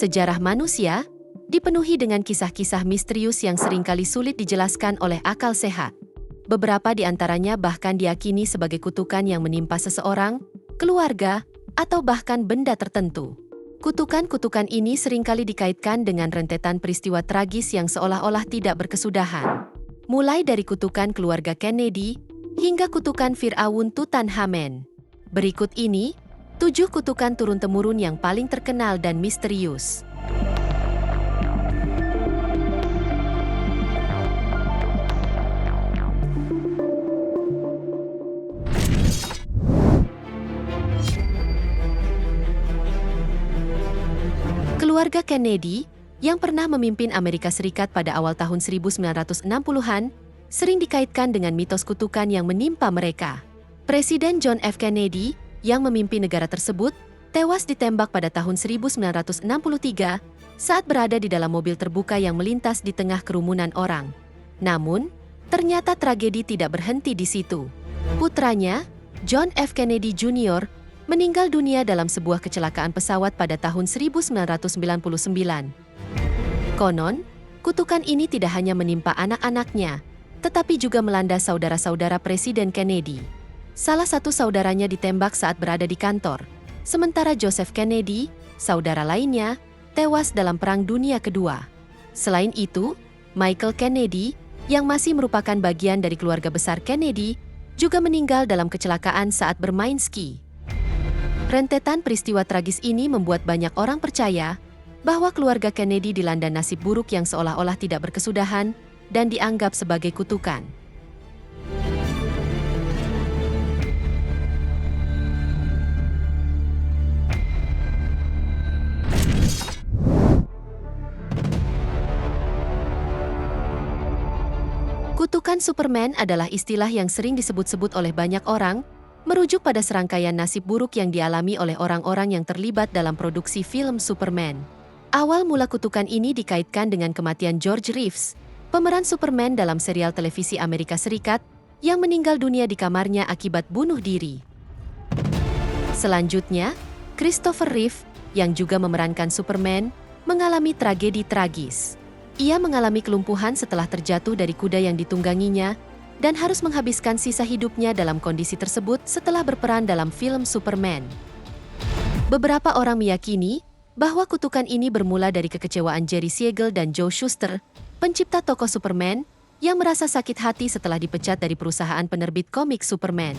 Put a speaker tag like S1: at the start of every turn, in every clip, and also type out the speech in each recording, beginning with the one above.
S1: Sejarah manusia dipenuhi dengan kisah-kisah misterius yang seringkali sulit dijelaskan oleh akal sehat. Beberapa di antaranya bahkan diyakini sebagai kutukan yang menimpa seseorang, keluarga, atau bahkan benda tertentu. Kutukan-kutukan ini seringkali dikaitkan dengan rentetan peristiwa tragis yang seolah-olah tidak berkesudahan. Mulai dari kutukan keluarga Kennedy, hingga kutukan Firaun Tutankhamen. Berikut ini, 7 kutukan turun-temurun yang paling terkenal dan misterius. Keluarga Kennedy, yang pernah memimpin Amerika Serikat pada awal tahun 1960-an, sering dikaitkan dengan mitos kutukan yang menimpa mereka. Presiden John F. Kennedy, yang memimpin negara tersebut, tewas ditembak pada tahun 1963 saat berada di dalam mobil terbuka yang melintas di tengah kerumunan orang. Namun, ternyata tragedi tidak berhenti di situ. Putranya, John F. Kennedy Jr., meninggal dunia dalam sebuah kecelakaan pesawat pada tahun 1999. Konon, kutukan ini tidak hanya menimpa anak-anaknya, tetapi juga melanda saudara-saudara Presiden Kennedy. Salah satu saudaranya ditembak saat berada di kantor, sementara Joseph Kennedy, saudara lainnya, tewas dalam Perang Dunia Kedua. Selain itu, Michael Kennedy, yang masih merupakan bagian dari keluarga besar Kennedy, juga meninggal dalam kecelakaan saat bermain ski. Rentetan peristiwa tragis ini membuat banyak orang percaya bahwa keluarga Kennedy dilanda nasib buruk yang seolah-olah tidak berkesudahan dan dianggap sebagai kutukan. Kutukan Superman adalah istilah yang sering disebut-sebut oleh banyak orang, merujuk pada serangkaian nasib buruk yang dialami oleh orang-orang yang terlibat dalam produksi film Superman. Awal mula kutukan ini dikaitkan dengan kematian George Reeves, pemeran Superman dalam serial televisi Amerika Serikat, yang meninggal dunia di kamarnya akibat bunuh diri. Selanjutnya, Christopher Reeve, yang juga memerankan Superman, mengalami tragedi tragis. Ia mengalami kelumpuhan setelah terjatuh dari kuda yang ditungganginya, dan harus menghabiskan sisa hidupnya dalam kondisi tersebut setelah berperan dalam film Superman. Beberapa orang meyakini bahwa kutukan ini bermula dari kekecewaan Jerry Siegel dan Joe Shuster, pencipta tokoh Superman, yang merasa sakit hati setelah dipecat dari perusahaan penerbit komik Superman.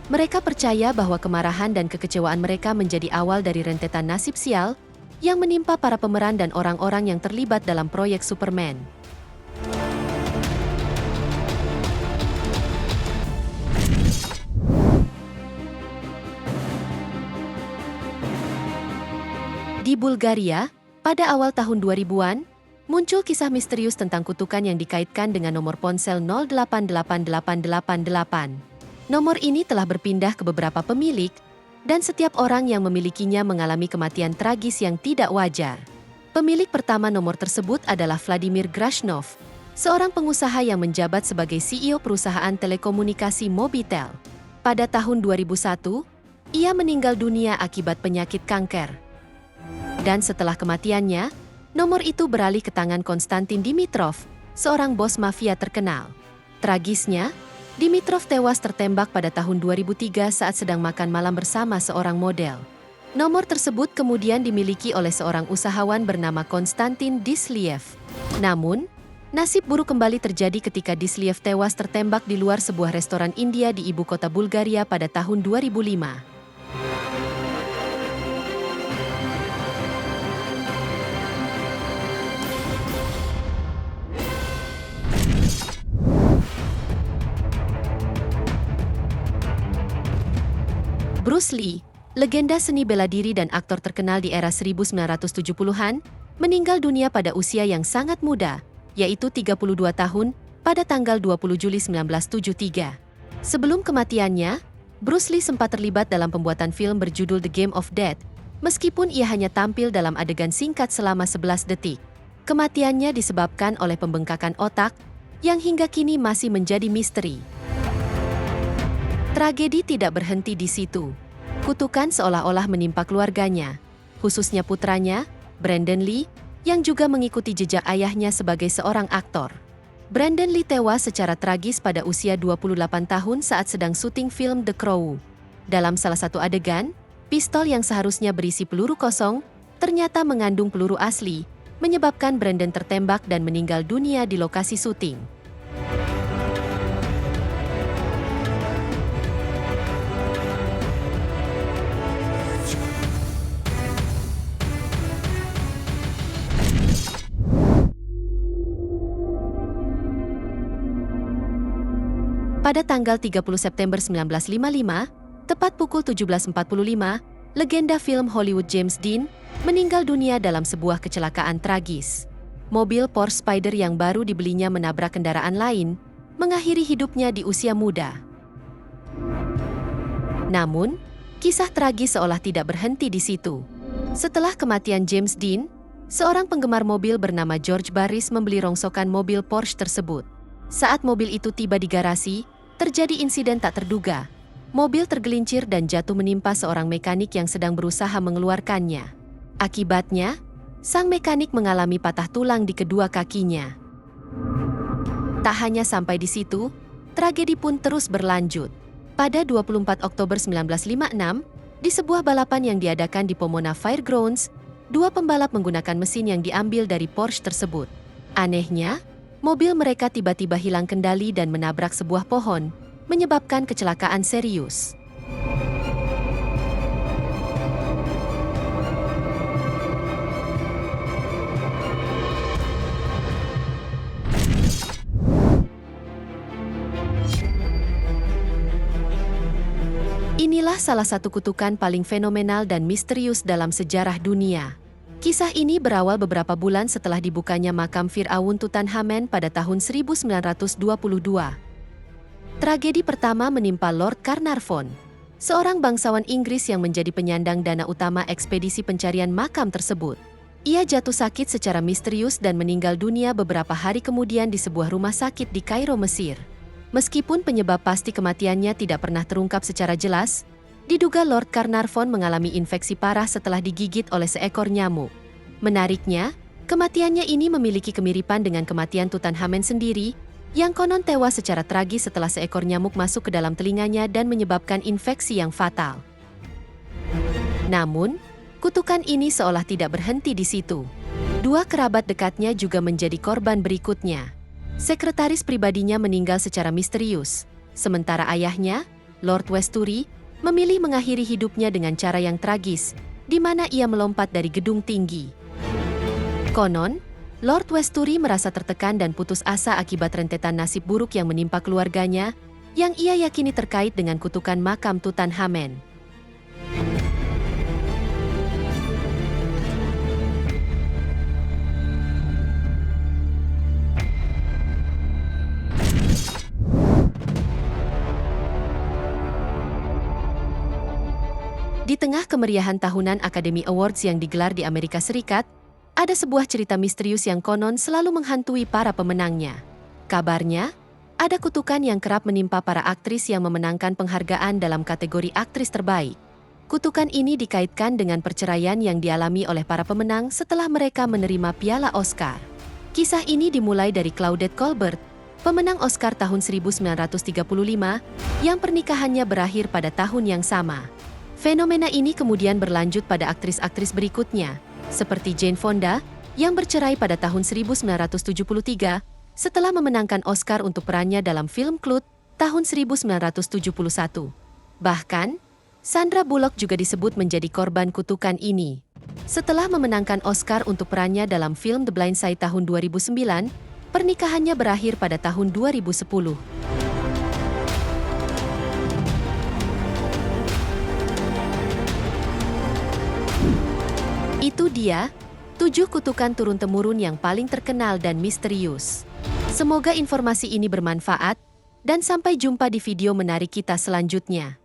S1: Mereka percaya bahwa kemarahan dan kekecewaan mereka menjadi awal dari rentetan nasib sial yang menimpa para pemeran dan orang-orang yang terlibat dalam proyek Superman. Di Bulgaria, pada awal tahun 2000-an, muncul kisah misterius tentang kutukan yang dikaitkan dengan nomor ponsel 088888. Nomor ini telah berpindah ke beberapa pemilik, dan setiap orang yang memilikinya mengalami kematian tragis yang tidak wajar. Pemilik pertama nomor tersebut adalah Vladimir Grashnov, seorang pengusaha yang menjabat sebagai CEO perusahaan telekomunikasi Mobitel. Pada tahun 2001, ia meninggal dunia akibat penyakit kanker. Dan setelah kematiannya, nomor itu beralih ke tangan Konstantin Dimitrov, seorang bos mafia terkenal. Tragisnya, Dimitrov tewas tertembak pada tahun 2003 saat sedang makan malam bersama seorang model. Nomor tersebut kemudian dimiliki oleh seorang usahawan bernama Konstantin Disliev. Namun, nasib buruk kembali terjadi ketika Disliev tewas tertembak di luar sebuah restoran India di ibu kota Bulgaria pada tahun 2005. Bruce Lee, legenda seni bela diri dan aktor terkenal di era 1970-an, meninggal dunia pada usia yang sangat muda, yaitu 32 tahun, pada tanggal 20 Juli 1973. Sebelum kematiannya, Bruce Lee sempat terlibat dalam pembuatan film berjudul The Game of Death, meskipun ia hanya tampil dalam adegan singkat selama 11 detik. Kematiannya disebabkan oleh pembengkakan otak, yang hingga kini masih menjadi misteri. Tragedi tidak berhenti di situ. Kutukan seolah-olah menimpa keluarganya, khususnya putranya, Brandon Lee, yang juga mengikuti jejak ayahnya sebagai seorang aktor. Brandon Lee tewas secara tragis pada usia 28 tahun saat sedang syuting film The Crow. Dalam salah satu adegan, pistol yang seharusnya berisi peluru kosong, ternyata mengandung peluru asli, menyebabkan Brandon tertembak dan meninggal dunia di lokasi syuting. Pada tanggal 30 September 1955, tepat pukul 17.45, legenda film Hollywood James Dean meninggal dunia dalam sebuah kecelakaan tragis. Mobil Porsche Spyder yang baru dibelinya menabrak kendaraan lain, mengakhiri hidupnya di usia muda. Namun, kisah tragis seolah tidak berhenti di situ. Setelah kematian James Dean, seorang penggemar mobil bernama George Barris membeli rongsokan mobil Porsche tersebut. Saat mobil itu tiba di garasi, terjadi insiden tak terduga. Mobil tergelincir dan jatuh menimpa seorang mekanik yang sedang berusaha mengeluarkannya. Akibatnya, sang mekanik mengalami patah tulang di kedua kakinya. Tak hanya sampai di situ, tragedi pun terus berlanjut. Pada 24 Oktober 1956, di sebuah balapan yang diadakan di Pomona Fairgrounds, dua pembalap menggunakan mesin yang diambil dari Porsche tersebut. Anehnya, mobil mereka tiba-tiba hilang kendali dan menabrak sebuah pohon, menyebabkan kecelakaan serius. Inilah salah satu kutukan paling fenomenal dan misterius dalam sejarah dunia. Kisah ini berawal beberapa bulan setelah dibukanya makam Firaun Tutankhamen pada tahun 1922. Tragedi pertama menimpa Lord Carnarvon, seorang bangsawan Inggris yang menjadi penyandang dana utama ekspedisi pencarian makam tersebut. Ia jatuh sakit secara misterius dan meninggal dunia beberapa hari kemudian di sebuah rumah sakit di Kairo, Mesir. Meskipun penyebab pasti kematiannya tidak pernah terungkap secara jelas, diduga Lord Carnarvon mengalami infeksi parah setelah digigit oleh seekor nyamuk. Menariknya, kematiannya ini memiliki kemiripan dengan kematian Tutankhamen sendiri, yang konon tewas secara tragis setelah seekor nyamuk masuk ke dalam telinganya dan menyebabkan infeksi yang fatal. Namun, kutukan ini seolah tidak berhenti di situ. Dua kerabat dekatnya juga menjadi korban berikutnya. Sekretaris pribadinya meninggal secara misterius, sementara ayahnya, Lord Westbury, memilih mengakhiri hidupnya dengan cara yang tragis, di mana ia melompat dari gedung tinggi. Konon, Lord Westbury merasa tertekan dan putus asa akibat rentetan nasib buruk yang menimpa keluarganya, yang ia yakini terkait dengan kutukan makam Tutankhamen. Di tengah kemeriahan tahunan Academy Awards yang digelar di Amerika Serikat, ada sebuah cerita misterius yang konon selalu menghantui para pemenangnya. Kabarnya, ada kutukan yang kerap menimpa para aktris yang memenangkan penghargaan dalam kategori aktris terbaik. Kutukan ini dikaitkan dengan perceraian yang dialami oleh para pemenang setelah mereka menerima piala Oscar. Kisah ini dimulai dari Claudette Colbert, pemenang Oscar tahun 1935, yang pernikahannya berakhir pada tahun yang sama. Fenomena ini kemudian berlanjut pada aktris-aktris berikutnya, seperti Jane Fonda, yang bercerai pada tahun 1973 setelah memenangkan Oscar untuk perannya dalam film Clute tahun 1971. Bahkan, Sandra Bullock juga disebut menjadi korban kutukan ini. Setelah memenangkan Oscar untuk perannya dalam film The Blind Side tahun 2009, pernikahannya berakhir pada tahun 2010. Itu dia, 7 kutukan turun-temurun yang paling terkenal dan misterius. Semoga informasi ini bermanfaat, dan sampai jumpa di video menarik kita selanjutnya.